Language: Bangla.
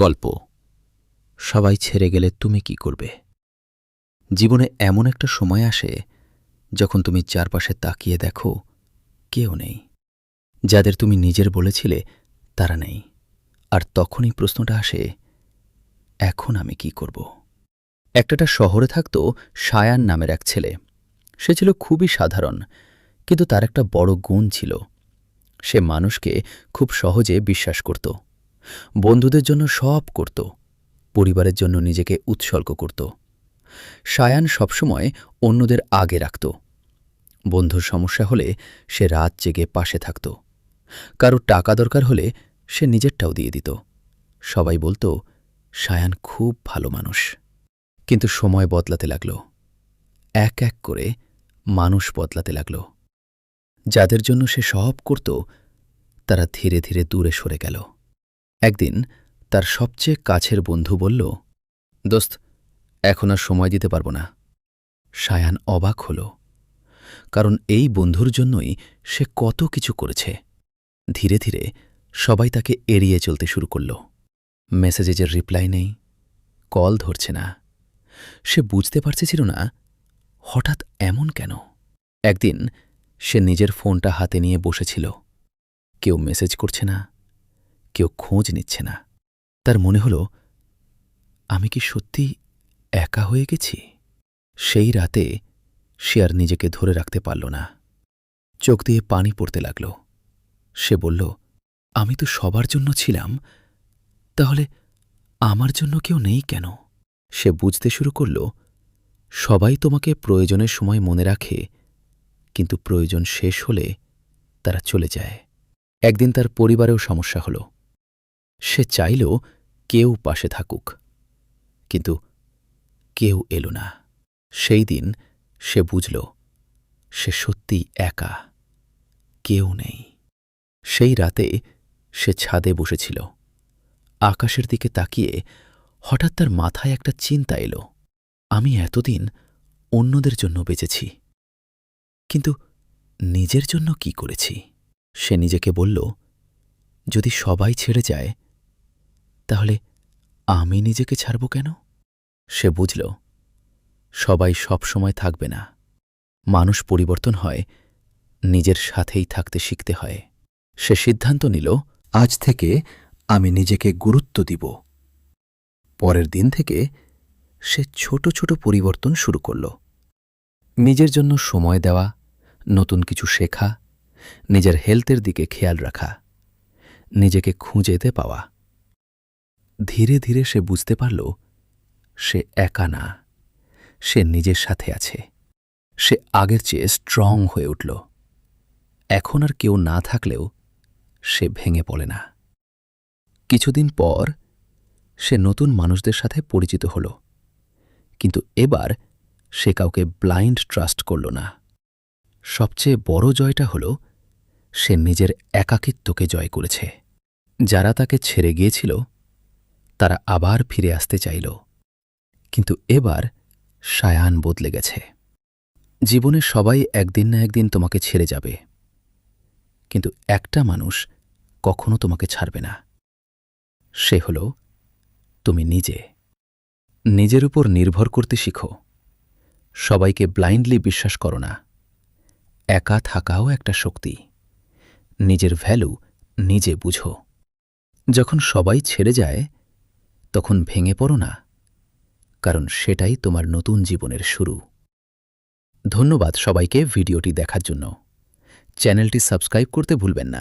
গল্প সবাই ছেড়ে গেলে তুমি কি করবে? জীবনে এমন একটা সময় আসে যখন তুমি চারপাশে তাকিয়ে দেখো কেউ নেই। যাদের তুমি নিজের বলেছিলে তারা নেই। আর তখনই প্রশ্নটা আসে, এখন আমি কি করব? একটা শহরে থাকত সায়ান নামের এক ছেলে। সে ছিল খুবই সাধারণ, কিন্তু তার একটা বড় গুণ ছিল। সে মানুষকে খুব সহজে বিশ্বাস করত। বন্ধুদের জন্য সব করত, পরিবারের জন্য নিজেকে উৎসর্গ করত। সায়ান সবসময় অন্যদের আগে রাখত। বন্ধুর সমস্যা হলে সে রাত জেগে পাশে থাকত। কারো টাকা দরকার হলে সে নিজেরটাও দিয়ে দিত। সবাই বলতো সায়ান খুব ভালো মানুষ। কিন্তু সময় বদলাতে লাগল। এক এক করে মানুষ বদলাতে লাগল। যাদের জন্য সে সব করত তারা ধীরে ধীরে দূরে সরে গেল। একদিন তার সবচেয়ে কাছের বন্ধু বলল, দোস্ত, এখন আর সময় দিতে পারব না। সায়ান অবাক হল, কারণ এই বন্ধুর জন্যই সে কত কিছু করেছে। ধীরে ধীরে সবাই তাকে এড়িয়ে চলতে শুরু করল। মেসেজের রিপ্লাই নেই, কল ধরছে না। সে বুঝতে পারছিল না হঠাৎ এমন কেন। একদিন সে নিজের ফোনটা হাতে নিয়ে বসেছিল। কেউ মেসেজ করছে না, কেউ খোঁজ নিচ্ছে না। তার মনে হল, আমি কি সত্যি একা হয়ে গেছি? সেই রাতে সে আর নিজেকে ধরে রাখতে পারল না। চোখ দিয়ে পানি পড়তে লাগল। সে বলল, আমি তো সবার জন্য ছিলাম, তাহলে আমার জন্য কেউ নেই কেন? সে বুঝতে শুরু করল, সবাই তোমাকে প্রয়োজনের সময় মনে রাখে, কিন্তু প্রয়োজন শেষ হলে তারা চলে যায়। একদিন তার পরিবারেও সমস্যা হল। সে চাইল কেউ পাশে থাকুক, কিন্তু কেউ এলো না। সেই দিন সে বুঝল সে সত্যিই একা, কেউ নেই। সেই রাতে সে ছাদে বসেছিল। আকাশের দিকে তাকিয়ে হঠাৎ তার মাথায় একটা চিন্তা এলো, আমি এতদিন অন্যদের জন্য বেঁচেছি, কিন্তু নিজের জন্য কি করেছি? সে নিজেকে বলল, যদি সবাই ছেড়ে যায় তাহলে আমি নিজেকে ছাড়ব কেন? সে বুঝল সবাই সব সময় থাকবে না। মানুষ পরিবর্তন হয়, নিজের সাথেই থাকতে শিখতে হয়। সে সিদ্ধান্ত নিল, আজ থেকে আমি নিজেকে গুরুত্ব দিব। পরের দিন থেকে সে ছোট ছোট পরিবর্তন শুরু করল। নিজের জন্য সময় দেওয়া, নতুন কিছু শেখা, নিজের হেলথের দিকে খেয়াল রাখা, নিজেকে খুঁজেতে পাওয়া। ধীরে ধীরে সে বুঝতে পারল সে একা না, সে নিজের সাথে আছে। সে আগের চেয়ে স্ট্রং হয়ে উঠল। এখন আর কেউ না থাকলেও সে ভেঙে পড়ে না। কিছুদিন পর সে নতুন মানুষদের সাথে পরিচিত হল, কিন্তু এবার সে কাউকে ব্লাইন্ড ট্রাস্ট করল না। সবচেয়ে বড় জয়টা হল সে নিজের একাকিত্বকে জয় করেছে। যারা তাকে ছেড়ে গিয়েছিল তারা আবার ফিরে আসতে চাইল, কিন্তু এবার সায়ান বদলে গেছে। জীবনে সবাই একদিন না একদিন তোমাকে ছেড়ে যাবে, কিন্তু একটা মানুষ কখনো তোমাকে ছাড়বে না। সে হল তুমি নিজে। নিজের উপর নির্ভর করতে শিখো। সবাইকে ব্লাইন্ডলি বিশ্বাস করো না। একা থাকাও একটা শক্তি। নিজের ভ্যালু নিজে বুঝো। যখন সবাই ছেড়ে যায় তখন ভেঙে পড়ো না, কারণ সেটাই তোমার নতুন জীবনের শুরু। ধন্যবাদ সবাইকে ভিডিওটি দেখার জন্য। চ্যানেলটি সাবস্ক্রাইব করতে ভুলবেন না।